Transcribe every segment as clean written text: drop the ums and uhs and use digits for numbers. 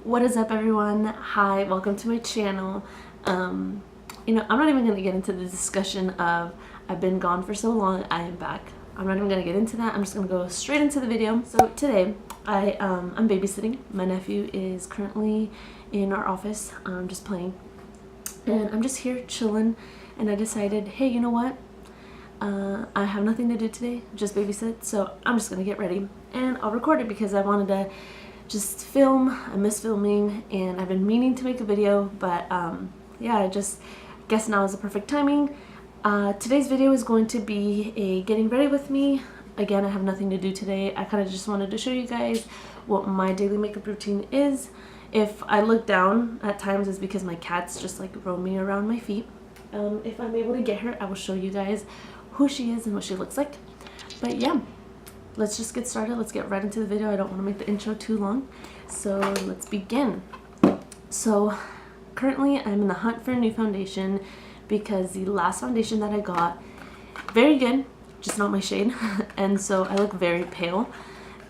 What is up, everyone? Hi, welcome to my channel. I'm not even going to get into the discussion of I've been gone for so long, I am back. I'm not even going to get into that. I'm just going to go straight into the video. So today I'm babysitting. My nephew is currently in our office, just playing, and I'm just here chilling, and I decided, hey, you know what? I have nothing to do today, just babysit, so I'm just going to get ready and I'll record it because I wanted to just film. I miss filming and I've been meaning to make a video, but yeah, I just guess now is the perfect timing. Today's video is going to be a getting ready with me. Again, I have nothing to do today. I kind of just wanted to show you guys what my daily makeup routine is. If I look down at times, it's because my cat's just like roaming around my feet. If I'm able to get her, I will show you guys who she is and what she looks like. But yeah, let's just get started. Let's get right into the video. I don't want to make the intro too long, so let's begin. So currently I'm in the hunt for a new foundation because the last foundation that I got, very good, just not my shade, and so I look very pale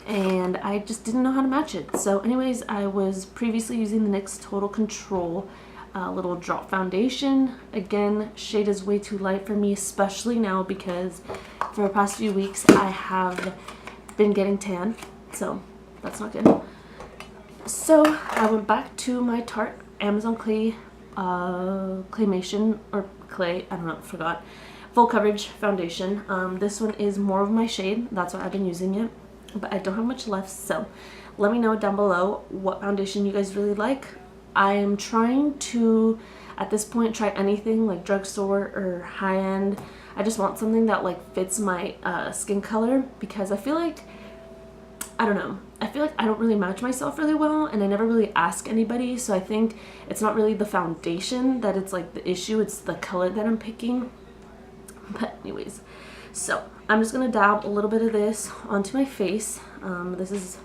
and I just didn't know how to match it. So anyways, I was previously using the NYX Total Control little drop foundation. Again, shade is way too light for me, especially now because for the past few weeks I have been getting tan, so that's not good. So I went back to my Tarte Amazon claymation or clay, I don't know, forgot, full coverage foundation. This one is more of my shade, that's why I've been using it, but I don't have much left, so let me know down below what foundation you guys really like. I am trying to, at this point, try anything like drugstore or high-end. I just want something that like fits my skin color because I feel like, I don't know, I feel like I don't really match myself really well and I never really ask anybody, so I think it's not really the foundation that it's like the issue, it's the color that I'm picking. But anyways, so I'm just gonna dab a little bit of this onto my face. This is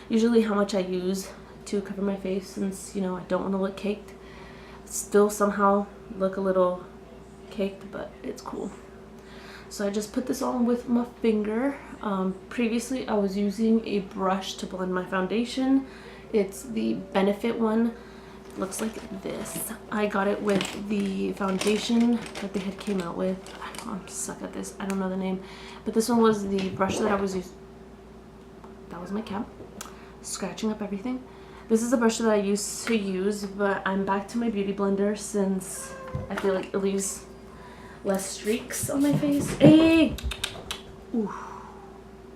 usually how much I use to cover my face since, you know, I don't want to look caked. Still somehow look a little caked, but it's cool. So I just put this on with my finger. Previously I was using a brush to blend my foundation. It's the Benefit one. Looks like this. I got it with the foundation that they had came out with. I'm stuck at this, I don't know the name, but this one was the brush that I was using. That was my cat scratching up everything. This is a brush that I used to use, but I'm back to my beauty blender since I feel like it leaves less streaks on my face. Hey! Ooh,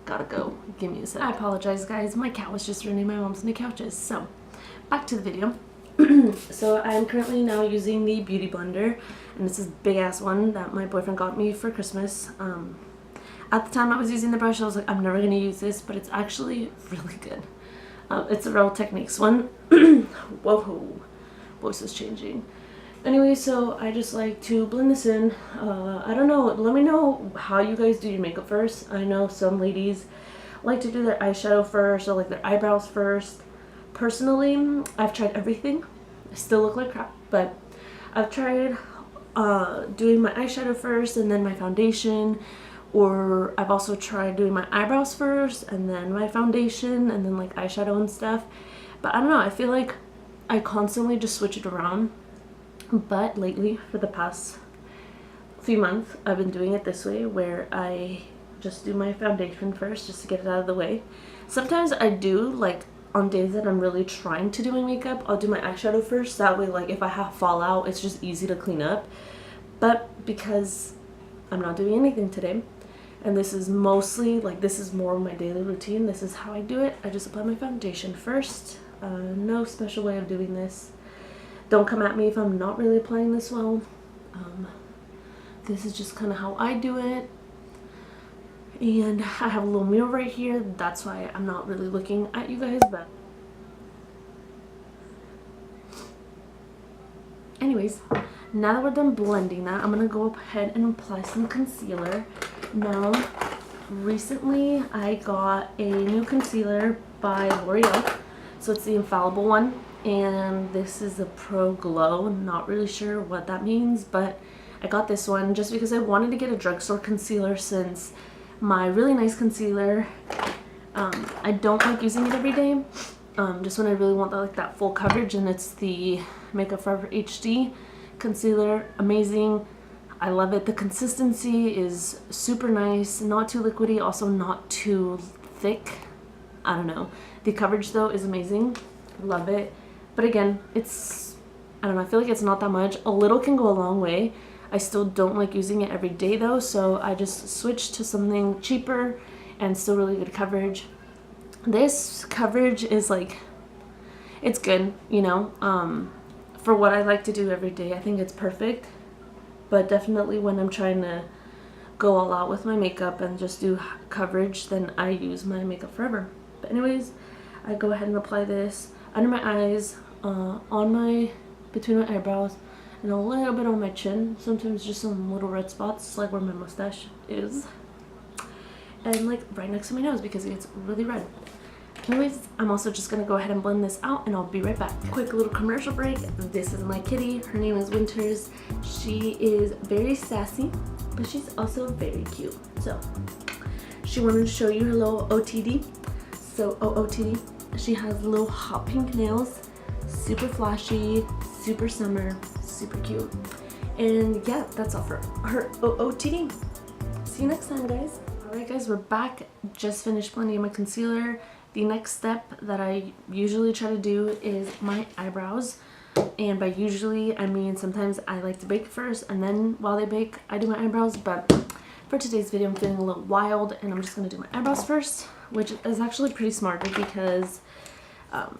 gotta go. Give me a sec. I apologize, guys. My cat was just running my mom's on the couches. So, back to the video. So, I'm currently now using the beauty blender, and it's this big ass one that my boyfriend got me for Christmas. At the time I was using the brush, I was like, I'm never gonna use this, but it's actually really good. It's a Real Techniques one. Whoa, voice is changing. Anyway, so I just like to blend this in. I don't know, let me know how you guys do your makeup first. I know some ladies like to do their eyeshadow first or like their eyebrows first. Personally, I've tried everything. I still look like crap, but I've tried doing my eyeshadow first and then my foundation. Or I've also tried doing my eyebrows first and then my foundation and then like eyeshadow and stuff. But I don't know, I feel like I constantly just switch it around. But lately, for the past few months, I've been doing it this way where I just do my foundation first just to get it out of the way. Sometimes I do, like on days that I'm really trying to do my makeup, I'll do my eyeshadow first. That way, like if I have fallout, it's just easy to clean up. But because I'm not doing anything today, and this is mostly, like this is more of my daily routine, this is how I do it. I just apply my foundation first. No special way of doing this. Don't come at me if I'm not really applying this well. This is just kind of how I do it. And I have a little mirror right here. That's why I'm not really looking at you guys, but anyways, now that we're done blending that, I'm gonna go ahead and apply some concealer. Now, recently I got a new concealer by L'Oreal. So it's the Infallible one, and this is a Pro Glow. I'm not really sure what that means, but I got this one just because I wanted to get a drugstore concealer since my really nice concealer, I don't like using it every day. just when I really want that full coverage, and it's the Makeup Forever HD concealer. Amazing. I love it. The consistency is super nice, not too liquidy, also not too thick. I don't know. The coverage though is amazing. Love it. But again, it's, I don't know, I feel like it's not that much. A little can go a long way. I still don't like using it every day though, so I just switched to something cheaper and still really good coverage. This coverage is like, it's good, you know, for what I like to do every day. I think it's perfect. But definitely when I'm trying to go all out with my makeup and just do coverage, then I use my Makeup Forever. But anyways, I go ahead and apply this under my eyes, between my eyebrows, and a little bit on my chin. Sometimes just some little red spots, like where my mustache is. And like right next to my nose because it gets really red. Anyways, I'm also just gonna go ahead and blend this out and I'll be right back. Quick little commercial break. This is my kitty. Her name is Winters. She is very sassy, but she's also very cute. So she wanted to show you her little OTD. So OOTD, she has little hot pink nails, super flashy, super summer, super cute. And yeah, that's all for her OOTD. See you next time, guys. Alright guys, we're back. Just finished blending my concealer. The next step that I usually try to do is my eyebrows. And by usually, I mean sometimes I like to bake first, and then while they bake, I do my eyebrows. But for today's video, I'm feeling a little wild, and I'm just going to do my eyebrows first, which is actually pretty smart because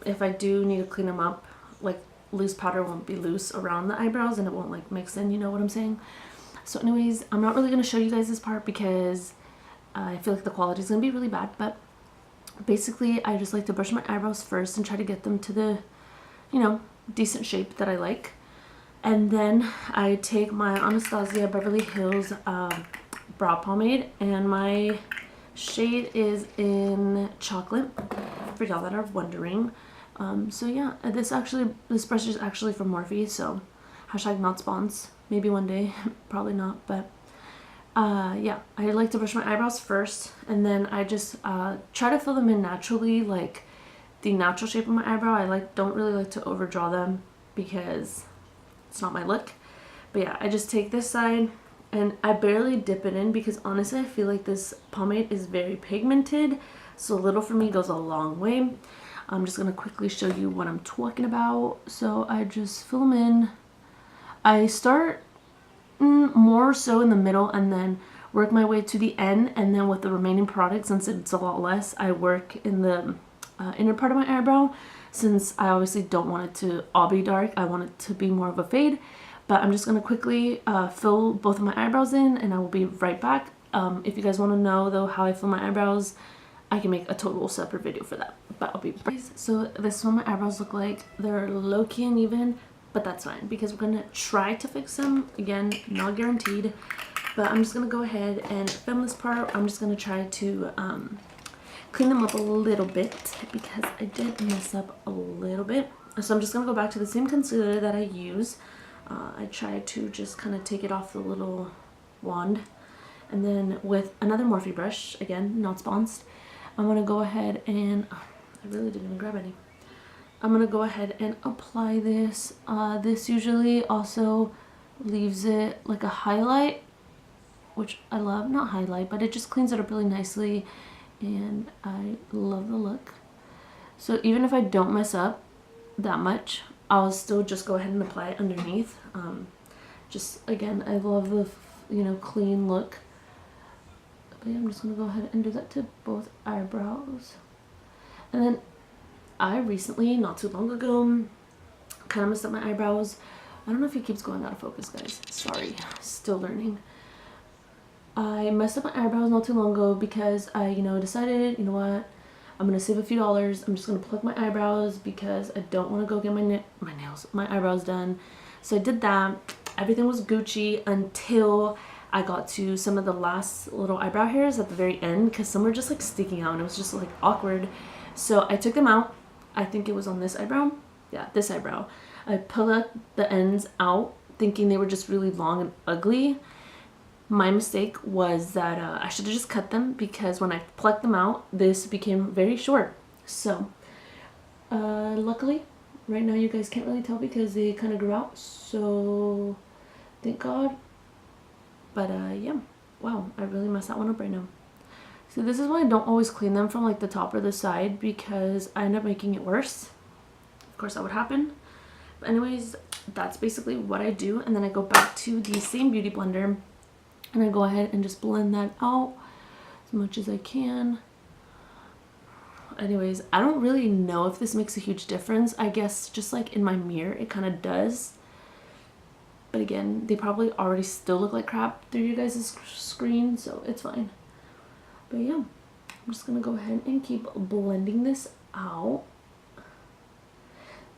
if I do need to clean them up, like loose powder won't be loose around the eyebrows and it won't like mix in, you know what I'm saying? So anyways, I'm not really going to show you guys this part because I feel like the quality is going to be really bad, but basically I just like to brush my eyebrows first and try to get them to the, you know, decent shape that I like. And then I take my Anastasia Beverly Hills brow pomade, and my shade is in chocolate, for y'all that are wondering. So yeah, this brush is actually from Morphe, so hashtag not spons. Maybe one day, probably not, but yeah, I like to brush my eyebrows first, and then I just try to fill them in naturally, like the natural shape of my eyebrow. I don't really like to overdraw them because it's not my look. But yeah, I just take this side and I barely dip it in because honestly I feel like this pomade is very pigmented, so a little for me goes a long way. I'm just gonna quickly show you what I'm talking about. So I just fill them in. I start more so in the middle and then work my way to the end, and then with the remaining product, since it's a lot less, I work in the inner part of my eyebrow, since I obviously don't want it to all be dark. I want it to be more of a fade. But I'm just going to quickly fill both of my eyebrows in, and I will be right back. If you guys want to know though how I fill my eyebrows, I can make a total separate video for that, but I'll be right back. So this is what my eyebrows look like. They're low-key uneven, but that's fine because we're going to try to fix them. Again, not guaranteed, but I'm just going to go ahead and film this part. I'm just going to try to clean them up a little bit because I did mess up a little bit. So I'm just going to go back to the same concealer that I use. I try to just kind of take it off the little wand, and then with another Morphe brush, again not sponsored, I'm going to go ahead and I really didn't even grab any. I'm going to go ahead and apply this. This usually also leaves it like a highlight, which I love. Not highlight, but it just cleans it up really nicely, and I love the look. So even if I don't mess up that much, I'll still just go ahead and apply it underneath. Just again, I love the, you know, clean look. But yeah, I'm just gonna go ahead and do that to both eyebrows. And then I recently, not too long ago, kind of messed up my eyebrows. I don't know if it keeps going out of focus, guys. Sorry, still learning. I messed up my eyebrows not too long ago because I, you know, decided, you know what, I'm gonna save a few dollars. I'm just gonna pluck my eyebrows because I don't want to go get my eyebrows done. So I did that. Everything was Gucci until I got to some of the last little eyebrow hairs at the very end, because some were just like sticking out and it was just like awkward. So I took them out. I think it was on this eyebrow. Yeah, this eyebrow. I pulled the ends out thinking they were just really long and ugly. My mistake was that I should have just cut them, because when I plucked them out, this became very short. So Luckily, right now you guys can't really tell because they kind of grew out, so thank God. But yeah, wow, I really messed that one up right now. So this is why I don't always clean them from like the top or the side, because I end up making it worse. Of course that would happen. But anyways, that's basically what I do. And then I go back to the same beauty blender and I go ahead and just blend that out as much as I can. Anyways, I don't really know if this makes a huge difference. I guess just like in my mirror it kind of does. But again, they probably already still look like crap through you guys' screen, so it's fine. But yeah, I'm just gonna go ahead and keep blending this out.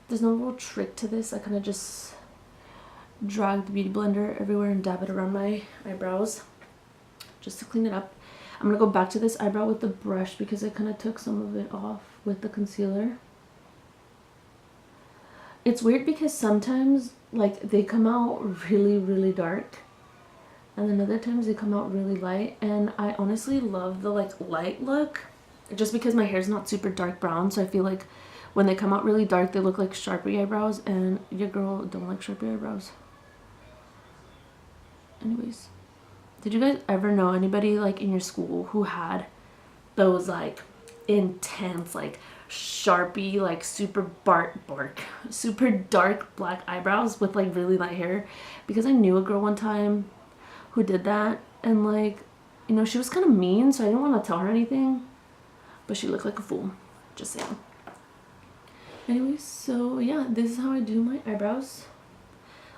There's no real trick to this. I kind of just drag the beauty blender everywhere and dab it around my eyebrows just to clean it up. I'm gonna go back to this eyebrow with the brush because I kind of took some of it off with the concealer. It's weird because sometimes like they come out really dark and then other times they come out really light, and I honestly love the like light look just because my hair's not super dark brown, so I feel like when they come out really dark they look like Sharpie eyebrows, and your girl don't like Sharpie eyebrows. Anyways, did you guys ever know anybody like in your school who had those like intense like Sharpie like super dark black eyebrows with like really light hair? Because I knew a girl one time who did that, and like, you know, she was kind of mean, so I didn't want to tell her anything, but she looked like a fool, just saying. Anyways, so yeah, this is how I do my eyebrows.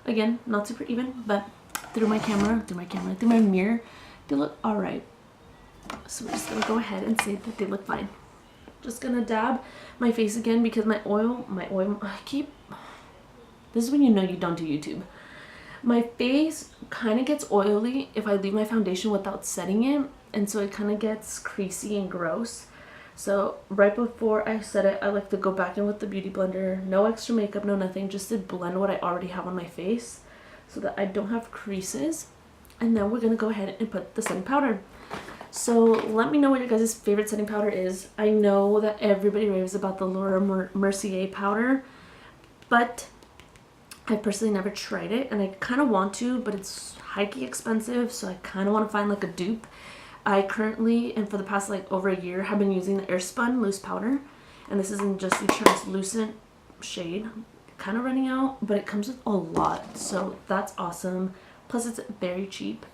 Again, not super even, but through my mirror, they look alright. So we're just gonna go ahead and say that they look fine. Just gonna dab my face again because my oil, this is when you know you don't do YouTube. My face kind of gets oily if I leave my foundation without setting it, and so it kind of gets creasy and gross. So right before I set it, I like to go back in with the beauty blender, no extra makeup, no nothing, just to blend what I already have on my face so that I don't have creases. And then we're gonna go ahead and put the setting powder. So let me know what your guys' favorite setting powder is. I know that everybody raves about the Laura Mercier powder, but I personally never tried it, and I kind of want to, but it's hikey expensive, so I kind of want to find like a dupe. I currently, and for the past like over a year, have been using the Airspun loose powder, and this is in just the translucent shade. Kind of running out, but it comes with a lot, so that's awesome. Plus it's very cheap.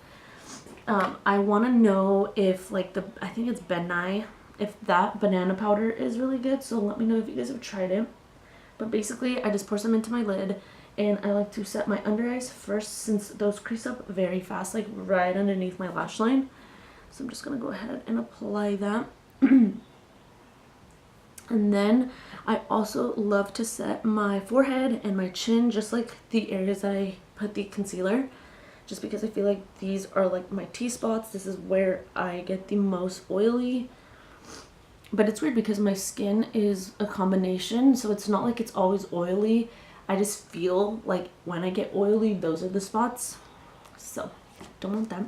I want to know if like I think it's Ben Nye, if that banana powder is really good, so let me know if you guys have tried it. But basically I just pour some into my lid, and I like to set my under eyes first since those crease up very fast, like right underneath my lash line. So I'm just gonna go ahead and apply that. And then I also love to set my forehead and my chin, just like the areas that I put the concealer, just because I feel like these are like my T-spots. This is where I get the most oily. But it's weird because my skin is a combination, so it's not like it's always oily. I just feel like when I get oily, those are the spots. So don't want that.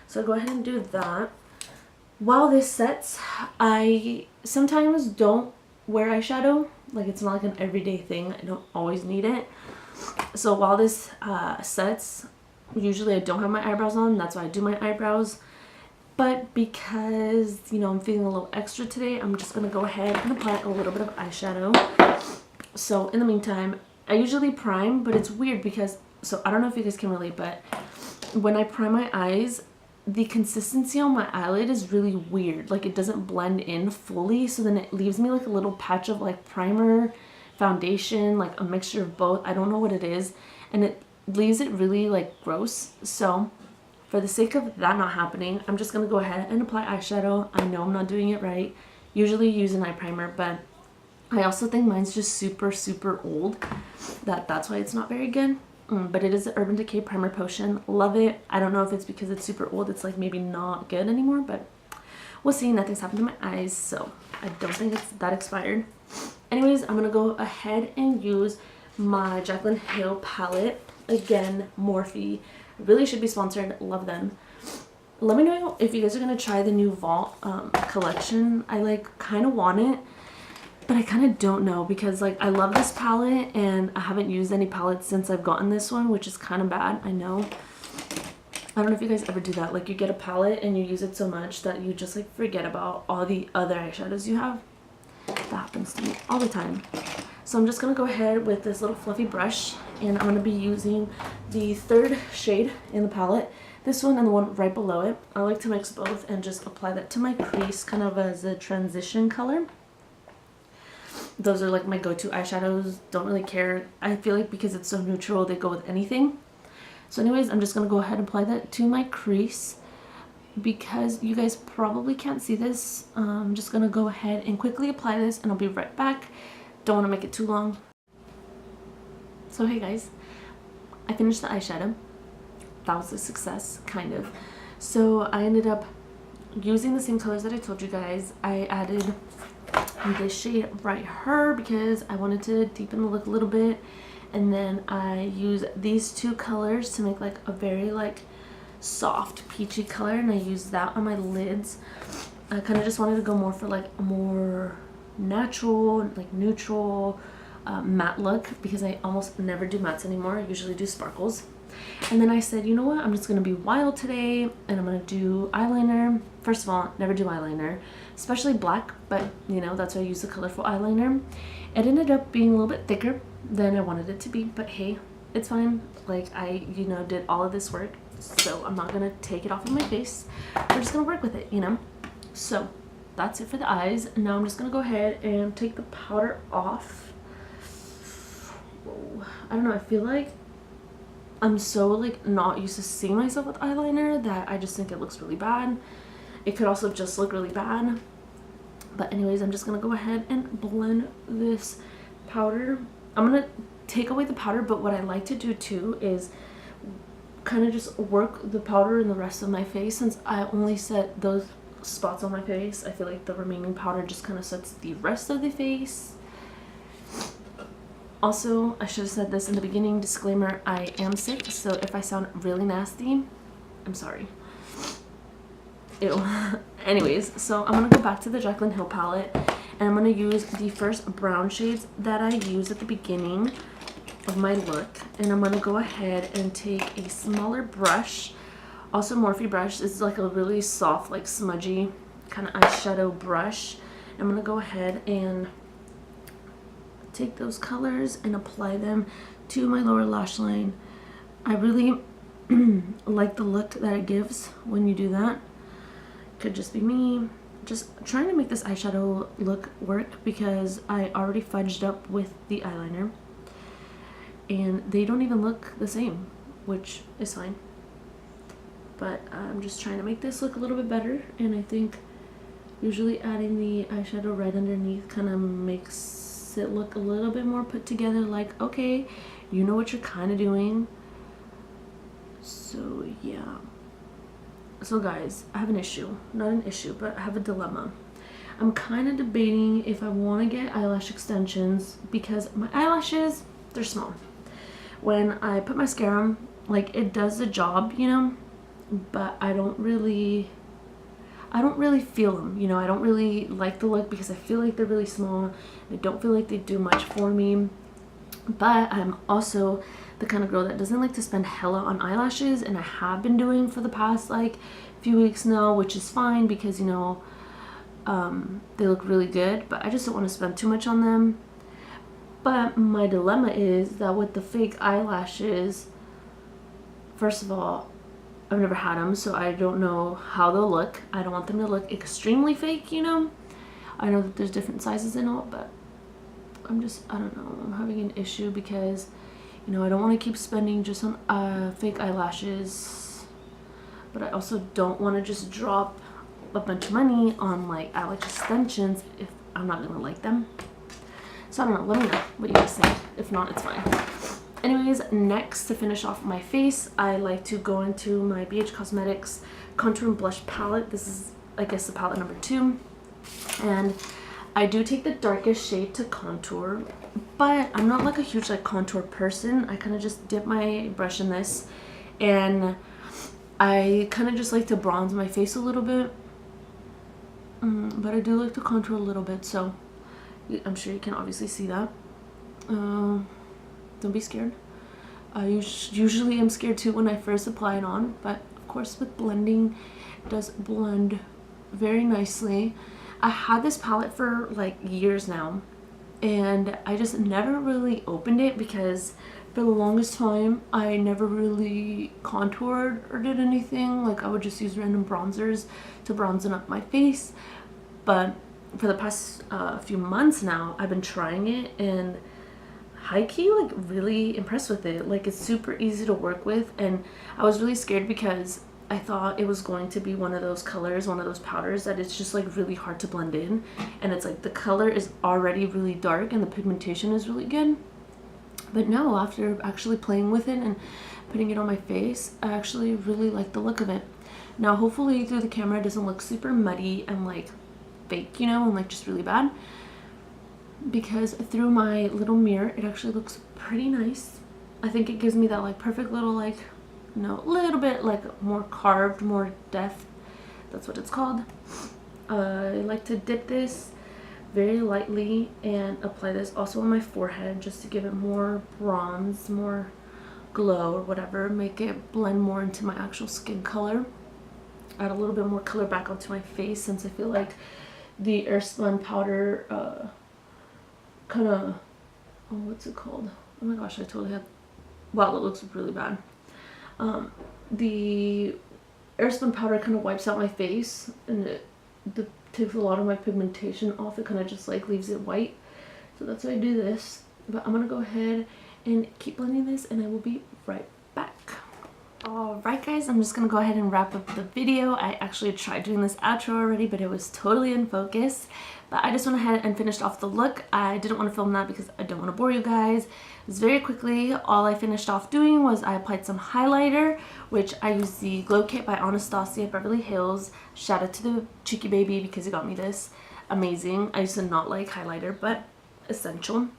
So go ahead and do that. While this sets, I sometimes don't wear eyeshadow. Like, it's not like an everyday thing. I don't always need it. So while this sets, usually I don't have my eyebrows on. That's why I do my eyebrows. But because, you know, I'm feeling a little extra today, I'm just going to go ahead and apply a little bit of eyeshadow. So in the meantime, I usually prime, but it's weird because, so I don't know if you guys can relate, but when I prime my eyes, the consistency on my eyelid is really weird. Like, it doesn't blend in fully, so then it leaves me like a little patch of like primer, foundation, like a mixture of both. I don't know what it is, and it leaves it really like gross. So for the sake of that not happening, I'm just gonna go ahead and apply eyeshadow. I know I'm not doing it right. Usually use an eye primer, but I also think mine's just super old. That's why it's not very good. But it is the Urban Decay Primer Potion. Love it. I don't know if it's because it's super old, it's like maybe not good anymore, but we'll see. Nothing's happened to my eyes, so I don't think it's that expired. Anyways, I'm gonna go ahead and use my Jaclyn Hill palette. Again, Morphe. Really should be sponsored. Love them. Let me know if you guys are gonna try the new Vault collection. I like kind of want it. but I kind of don't know because like I love this palette and I haven't used any palettes since I've gotten this one, which is kind of bad. I know. I don't know if you guys ever do that. Like you get a palette and you use it so much that you just like forget about all the other eyeshadows you have. That happens to me all the time. So I'm just going to go ahead with this little fluffy brush and I'm going to be using the third shade in the palette. This one and the one right below it. I like to mix both and just apply that to my crease kind of as a transition color. Those are like my go-to eyeshadows. Don't really care. I feel like because it's so neutral, they go with anything. So anyways, I'm just going to go ahead and apply that to my crease. Because you guys probably can't see this, I'm just going to go ahead and quickly apply this and I'll be right back. Don't want to make it too long. So hey guys, I finished the eyeshadow. That was a success, kind of. So I ended up using the same colors that I told you guys. I added this shade right here because I wanted to deepen the look a little bit. And then I use these two colors to make like a very like soft peachy color, and I use that on my lids. I kind of just wanted to go more for like a more natural, like neutral matte look because I almost never do mattes anymore. I usually do sparkles. And then I said, you know what, I'm just gonna be wild today and I'm gonna do eyeliner. First of all, never do eyeliner, especially black, but you know, that's why I use the colorful eyeliner. It ended up being a little bit thicker than I wanted it to be, but hey, it's fine. Like I, you know, did all of this work, so I'm not gonna take it off of my face. We're just gonna work with it, you know? So that's it for the eyes. Now I'm just gonna go ahead and take the powder off. Whoa. I don't know, I feel like I'm so like not used to seeing myself with eyeliner that I just think it looks really bad. It could also just look really bad. But anyways, I'm just gonna go ahead and blend this powder. I'm gonna take away the powder, but what I like to do too is kind of just work the powder in the rest of my face. Since I only set those spots on my face, I feel like the remaining powder just kind of sets the rest of the face. Also, I should have said this in the beginning, disclaimer, I am sick, so if I sound really nasty, I'm sorry. Ew. Anyways, so I'm gonna go back to the Jaclyn Hill palette and I'm gonna use the first brown shades that I used at the beginning of my look, and I'm gonna go ahead and take a smaller brush, also Morphe brush. This is like a really soft, like smudgy kind of eyeshadow brush. I'm gonna go ahead and take those colors and apply them to my lower lash line. I really like the look that it gives when you do that. Could just be me just trying to make this eyeshadow look work because I already fudged up with the eyeliner and they don't even look the same, which is fine. But I'm just trying to make this look a little bit better, and I think usually adding the eyeshadow right underneath kind of makes it look a little bit more put together, like, okay, you know what you're kind of doing. So yeah. So guys, I have an issue. Not an issue, but I have a dilemma. I'm kind of debating if I want to get eyelash extensions because my eyelashes, they're small. When I put mascara, like, it does the job, you know, but I don't really feel them, you know. I don't really like the look because I feel like they're really small. I don't feel like they do much for me. But I'm also the kind of girl that doesn't like to spend hella on eyelashes, and I have been doing for the past like few weeks now, which is fine because, you know, they look really good, but I just don't want to spend too much on them. But my dilemma is that with the fake eyelashes, first of all, I've never had them, so I don't know how they'll look. I don't want them to look extremely fake, you know. I know that there's different sizes and all, but I don't know, I'm having an issue because, you know, I don't want to keep spending just on fake eyelashes, but I also don't want to just drop a bunch of money on like eyelash extensions if I'm not gonna like them. So I don't know, let me know what you guys think. If not, it's fine. Anyways, next, to finish off my face, I like to go into my BH Cosmetics Contour and Blush palette. This is, I guess, the palette number 2. And I do take the darkest shade to contour, but I'm not like a huge like contour person. I kind of just dip my brush in this, and I kind of just like to bronze my face a little bit. But I do like to contour a little bit, so I'm sure you can obviously see that. Don't be scared. I usually am scared too when I first apply it on, but of course with blending, it does blend very nicely. I had this palette for like years now, and I just never really opened it because for the longest time I never really contoured or did anything. Like I would just use random bronzers to bronze up my face, but for the past few months now I've been trying it, and high-key like really impressed with it. Like it's super easy to work with, and I was really scared because I thought it was going to be one of those colors, one of those powders that it's just like really hard to blend in, and it's like the color is already really dark and the pigmentation is really good. But no, after actually playing with it and putting it on my face, I actually really like the look of it. Now hopefully through the camera it doesn't look super muddy and like fake, you know, and like just really bad, because through my little mirror it actually looks pretty nice. I think it gives me that like perfect little like, you know, little bit like more carved, more depth. That's what it's called. I like to dip this very lightly and apply this also on my forehead just to give it more bronze, more glow or whatever, make it blend more into my actual skin color. Add a little bit more color back onto my face, since I feel like the Airspun powder kind of, oh, what's it called? Oh my gosh, I totally had, wow, it looks really bad. The Airspun powder kind of wipes out my face, and it takes a lot of my pigmentation off. It kind of just like leaves it white. So that's why I do this. But I'm gonna go ahead and keep blending this, and I will be right back. Alright guys, I'm just gonna go ahead and wrap up the video. I actually tried doing this outro already, but it was totally in focus. But I just went ahead and finished off the look. I didn't want to film that because I don't want to bore you guys. Just very quickly, all I finished off doing was I applied some highlighter, which I used the Glow Kit by Anastasia Beverly Hills. Shout out to the cheeky baby because he got me this. Amazing. I used to not like highlighter, but essential.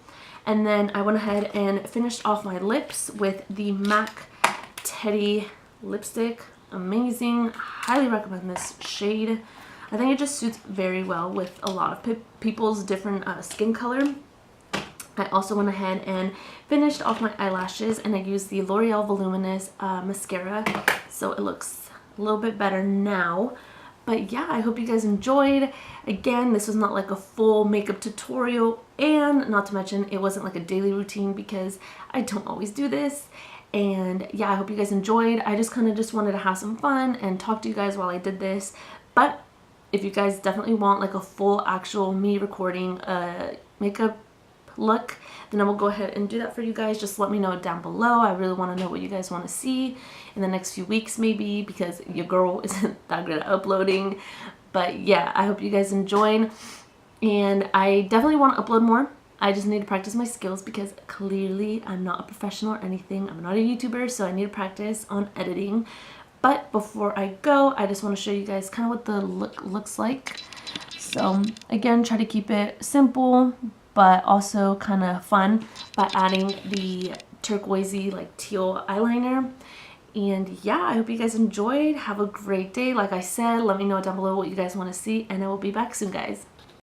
And then I went ahead and finished off my lips with the MAC Teddy lipstick. Amazing. Highly recommend this shade. I think it just suits very well with a lot of people's different skin color. I also went ahead and finished off my eyelashes, and I used the L'Oreal Voluminous mascara, so it looks a little bit better now. But yeah, I hope you guys enjoyed. Again, this was not like a full makeup tutorial, and not to mention it wasn't like a daily routine because I don't always do this. And yeah, I hope you guys enjoyed. I just kind of just wanted to have some fun and talk to you guys while I did this. But if you guys definitely want like a full actual me recording makeup look, then I will go ahead and do that for you guys. Just let me know down below. I really want to know what you guys want to see in the next few weeks maybe, because your girl isn't that good at uploading. But yeah, I hope you guys enjoyed, and I definitely want to upload more. I just need to practice my skills because clearly I'm not a professional or anything. I'm not a YouTuber, so I need to practice on editing. But before I go, I just want to show you guys kind of what the look looks like. So again, try to keep it simple, but also kind of fun by adding the turquoisey like teal eyeliner. And yeah, I hope you guys enjoyed. Have a great day. Like I said, let me know down below what you guys want to see, and I will be back soon, guys.